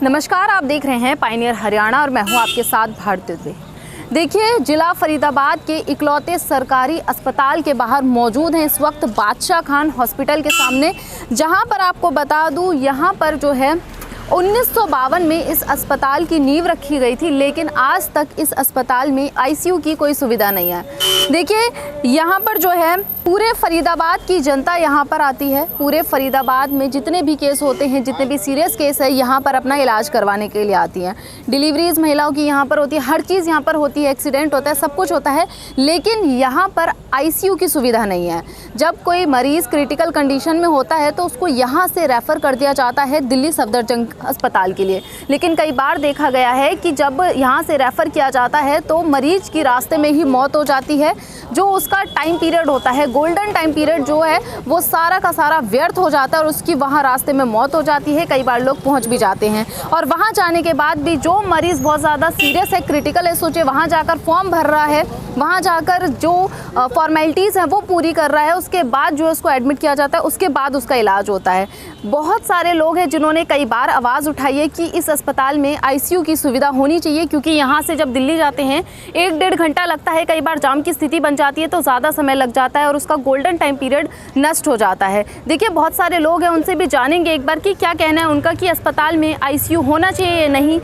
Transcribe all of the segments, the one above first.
नमस्कार, आप देख रहे हैं पायनियर हरियाणा और मैं हूं आपके साथ भारती दुबे। देखिए, जिला फरीदाबाद के इकलौते सरकारी अस्पताल के बाहर मौजूद हैं इस वक्त बादशाह खान हॉस्पिटल के सामने, जहां पर आपको बता दूं यहां पर जो है 1952 में इस अस्पताल की नींव रखी गई थी, लेकिन आज तक इस अस्पताल में आईसीयू की कोई सुविधा नहीं है। देखिए, यहाँ पर जो है पूरे फरीदाबाद की जनता यहाँ पर आती है। पूरे फरीदाबाद में जितने भी केस होते हैं, जितने भी सीरियस केस है, यहाँ पर अपना इलाज करवाने के लिए आती हैं। डिलीवरीज महिलाओं की यहाँ पर होती है, हर चीज़ यहाँ पर होती है, एक्सीडेंट होता है, सब कुछ होता है, लेकिन यहाँ पर आईसीयू की सुविधा नहीं है। जब कोई मरीज़ क्रिटिकल कंडीशन में होता है तो उसको यहाँ से रेफ़र कर दिया जाता है दिल्ली सफदरजंग अस्पताल के लिए। लेकिन कई बार देखा गया है कि जब यहाँ से रेफ़र किया जाता है तो मरीज की रास्ते में ही मौत हो जाती है। जो उसका टाइम पीरियड होता है, गोल्डन टाइम पीरियड जो है, वो सारा का सारा व्यर्थ हो जाता है और उसकी वहाँ रास्ते में मौत हो जाती है। कई बार लोग पहुँच भी जाते हैं और वहाँ जाने के बाद भी जो मरीज़ बहुत ज़्यादा सीरियस है, क्रिटिकल है, सोचे वहाँ जाकर फॉर्म भर रहा है, वहाँ जाकर जो फॉर्मेलिटीज़ हैं वो पूरी कर रहा है, उसके बाद जो उसको एडमिट किया जाता है, उसके बाद उसका इलाज होता है। बहुत सारे लोग हैं जिन्होंने कई बार आवाज़ उठाई है कि इस अस्पताल में आईसीयू की सुविधा होनी चाहिए, क्योंकि यहाँ से जब दिल्ली जाते हैं 1-1.5 घंटा लगता है। कई बार जाम की स्थिति बन जाती है तो ज़्यादा समय लग जाता है और उसका गोल्डन टाइम पीरियड नष्ट हो जाता है। देखिए, बहुत सारे लोग हैं, उनसे भी जानेंगे एक बार कि क्या कहना है उनका कि अस्पताल में आईसीयू होना चाहिए या नहीं,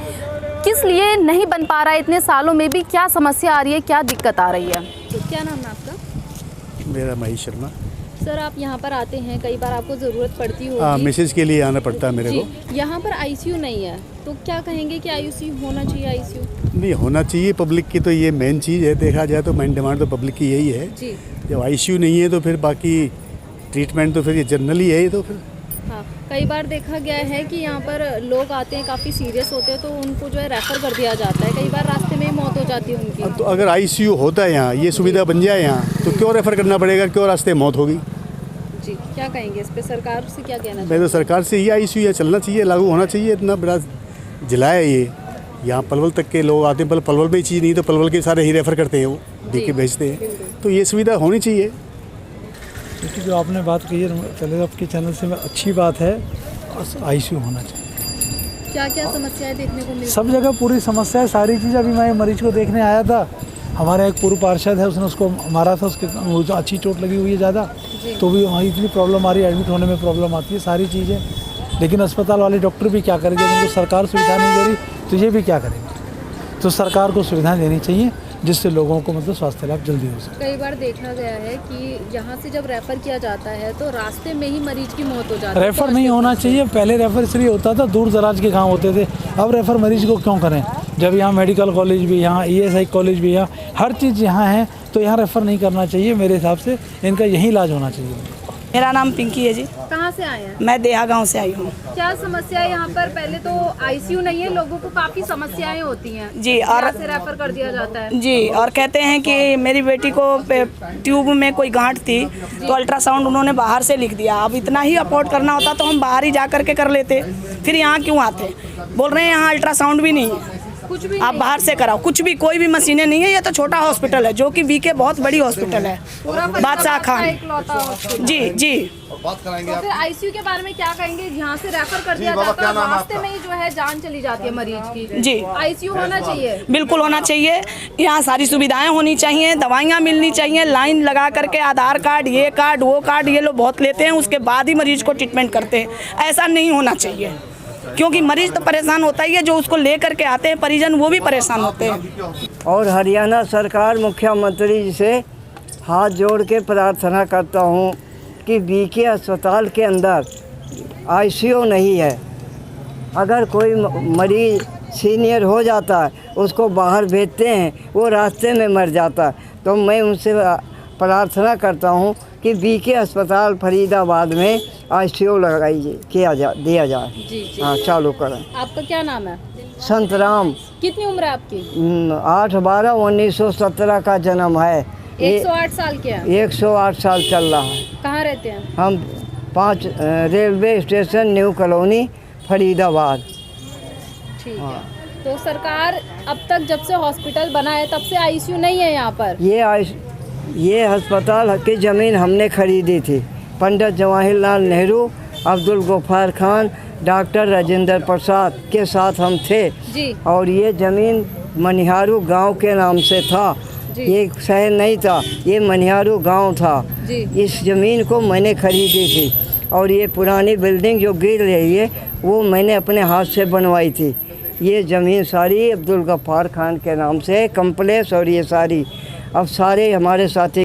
किस लिए नहीं बन पा रहा है, इतने सालों में भी क्या समस्या आ रही है, क्या दिक्कत आ रही है। तो क्या नाम है आपका? मेरा महेश शर्मा। सर, आप यहाँ पर आते हैं, कई बार आपको ज़रूरत पड़ती होगी। मैसेज के लिए आना पड़ता है मेरे को। यहाँ पर आईसीयू नहीं है, तो क्या कहेंगे कि आईसीयू होना चाहिए? आईसीयू नहीं होना चाहिए, पब्लिक की तो ये मेन चीज़ है। देखा जाए तो मेन डिमांड तो पब्लिक की यही है जी। जब आईसीयू नहीं है तो फिर बाकी ट्रीटमेंट तो फिर ये जनरली है। तो फिर हाँ, कई बार देखा गया है कि यहाँ पर लोग आते हैं काफ़ी सीरियस होते हैं तो उनको जो है रेफ़र कर दिया जाता है। कई बार रास्ते में ही मौत हो जाती है उनकी। तो अगर आईसीयू होता है यहाँ, ये सुविधा बन जाए यहाँ, तो क्यों रेफ़र करना पड़ेगा, क्यों रास्ते मौत होगी? जी, क्या कहेंगे इस पे? सरकार से क्या कहना? मैं तो सरकार से ही आईसीयू चलना चाहिए, लागू होना चाहिए। इतना बड़ा जिला है ये, यहाँ पलवल तक के लोग आते हैं, पलवल में ही चीज़ नहीं तो पलवल के सारे ही रेफ़र करते हैं, वो दे के भेजते हैं। तो ये सुविधा होनी चाहिए। क्योंकि जो आपने बात कही है चले आपके चैनल से, अच्छी बात है, आईसीयू होना चाहिए। क्या क्या समस्याएं देखने को मिली? सब जगह पूरी समस्या है, सारी चीज़। अभी मैं मरीज को देखने आया था, हमारा एक पूर्व पार्षद है, उसने उसको मारा था, उसके वो जो अच्छी चोट लगी हुई है ज़्यादा, तो भी वहाँ इतनी प्रॉब्लम आ रही है, एडमिट होने में प्रॉब्लम आती है, सारी चीज़ें। लेकिन अस्पताल वाले डॉक्टर भी क्या करेंगे, उनको सरकार सुविधा नहीं दे रही तो ये भी क्या करेंगे? तो सरकार को सुविधा देनी चाहिए जिससे लोगों को मतलब स्वास्थ्य लाभ जल्दी हो सके। कई बार देखा गया है कि यहाँ से जब रेफ़र किया जाता है तो रास्ते में ही मरीज की मौत हो जाती है। रेफ़र नहीं होना चाहिए। पहले रेफ़र इसलिए होता था, दूर दराज के गाँव होते थे। अब रेफ़र मरीज को क्यों करें, जब यहाँ मेडिकल कॉलेज भी, यहाँ ESI कॉलेज भी, यहाँ हर चीज़ यहाँ है, तो यहाँ रेफ़र नहीं करना चाहिए। मेरे हिसाब से इनका यही इलाज होना चाहिए। मेरा नाम पिंकी है जी। कहाँ से आए हैं? मैं देहा गांव से आई हूँ क्या समस्या है यहाँ पर? पहले तो आईसीयू नहीं है, लोगों को काफ़ी समस्याएं होती हैं जी। और से रेफर कर दिया जाता है जी, और कहते हैं कि मेरी बेटी को ट्यूब में कोई गांठ थी तो अल्ट्रासाउंड उन्होंने बाहर से लिख दिया। अब इतना ही अफोर्ड करना होता तो हम बाहर ही जा करके कर लेते, फिर यहाँ क्यों आते? बोल रहे हैं यहाँ अल्ट्रासाउंड भी नहीं है, कुछ भी आप बाहर से कराओ। कुछ भी, कोई भी मशीनें नहीं है। ये तो छोटा हॉस्पिटल है जो कि बीके बहुत बड़ी हॉस्पिटल है, बादशाह खान। जी जी। तो फिर आईसीयू के बारे में क्या कहेंगे? यहाँ से रेफर कर दिया जाता है, रास्ते में ही जो है जान चली जाती है मरीज की। जी, आईसीयू होना चाहिए, बिल्कुल होना चाहिए। यहाँ सारी सुविधाएं होनी चाहिए, दवाइयाँ मिलनी चाहिए। लाइन लगा करके आधार कार्ड, ये कार्ड, वो कार्ड, ये लोग बहुत लेते हैं, उसके बाद ही मरीज को ट्रीटमेंट करते हैं। ऐसा नहीं होना चाहिए, क्योंकि मरीज तो परेशान होता ही है, जो उसको ले करके आते हैं परिजन, वो भी परेशान होते हैं। और हरियाणा सरकार, मुख्यमंत्री जी से हाथ जोड़ के प्रार्थना करता हूँ कि बीके अस्पताल के अंदर आईसीयू नहीं है। अगर कोई मरीज सीनियर हो जाता है, उसको बाहर भेजते हैं, वो रास्ते में मर जाता है। तो मैं उनसे प्रार्थना करता हूँ कि बीके अस्पताल फरीदाबाद में आईसीयू दिया जाए। जी। हाँ, चालू करें। आपका क्या नाम है? संतराम। कितनी उम्र है आपकी? 8/12/1917 का जन्म है। 108 साल के हैं। 108 साल चल रहा है। कहाँ रहते हैं? हम 5 railway station, new colony, Faridabad. ठीक है। तो सरकार अब तक जब से हॉस्पिटल बना है तब से आईसीयू नहीं है यहाँ पर? ये अस्पताल की ज़मीन हमने खरीदी थी। पंडित जवाहरलाल नेहरू, अब्दुल गफ्फार खान, डॉक्टर राजेंद्र प्रसाद के साथ हम थे जी। और ये ज़मीन मनिहारू गांव के नाम से था। ये शहर नहीं था, ये मनिहारू गांव था। जी। इस ज़मीन को मैंने खरीदी थी और ये पुरानी बिल्डिंग जो गिर रही है वो मैंने अपने हाथ से बनवाई थी। ये ज़मीन सारी अब्दुल गफ्फार खान के नाम से है, कम्प्लेक्स और ये सारी अब सारे हमारे साथी